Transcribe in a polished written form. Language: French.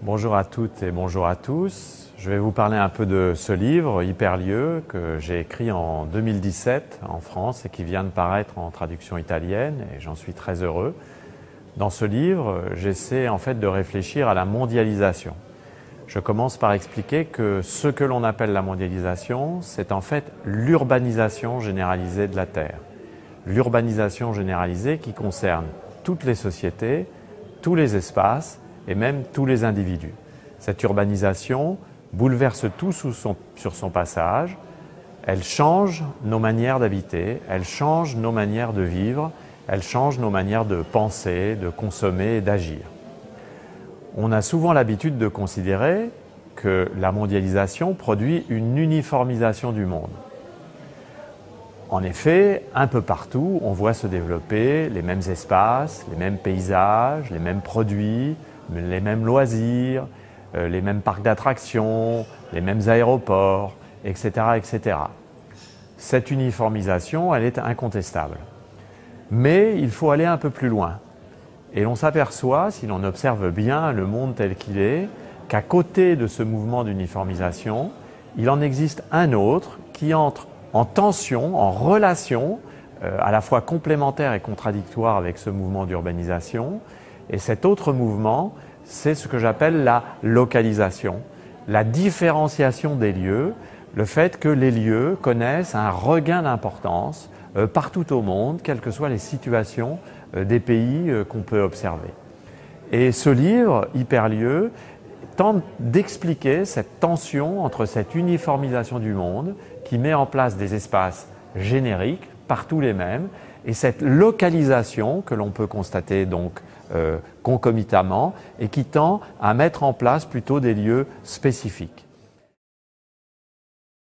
Bonjour à toutes et bonjour à tous. Je vais vous parler un peu de ce livre, Hyperlieux, que j'ai écrit en 2017 en France et qui vient de paraître en traduction italienne, et j'en suis très heureux. Dans ce livre, j'essaie en fait de réfléchir à la mondialisation. Je commence par expliquer que ce que l'on appelle la mondialisation, c'est en fait l'urbanisation généralisée de la Terre. L'urbanisation généralisée qui concerne toutes les sociétés, tous les espaces et même tous les individus. Cette urbanisation bouleverse tout sur son passage, elle change nos manières d'habiter, elle change nos manières de vivre, elle change nos manières de penser, de consommer et d'agir. On a souvent l'habitude de considérer que la mondialisation produit une uniformisation du monde. En effet, un peu partout, on voit se développer les mêmes espaces, les mêmes paysages, les mêmes produits, les mêmes loisirs, les mêmes parcs d'attractions, les mêmes aéroports, etc., etc. Cette uniformisation, elle est incontestable. Mais il faut aller un peu plus loin. Et l'on s'aperçoit, si l'on observe bien le monde tel qu'il est, qu'à côté de ce mouvement d'uniformisation, il en existe un autre qui entre en tension, en relation, à la fois complémentaire et contradictoire avec ce mouvement d'urbanisation. Et cet autre mouvement, c'est ce que j'appelle la localisation, la différenciation des lieux, le fait que les lieux connaissent un regain d'importance partout au monde, quelles que soient les situations des pays qu'on peut observer. Et ce livre, Hyperlieux, tente d'expliquer cette tension entre cette uniformisation du monde qui met en place des espaces génériques, partout les mêmes, et cette localisation que l'on peut constater donc concomitamment et qui tend à mettre en place plutôt des lieux spécifiques.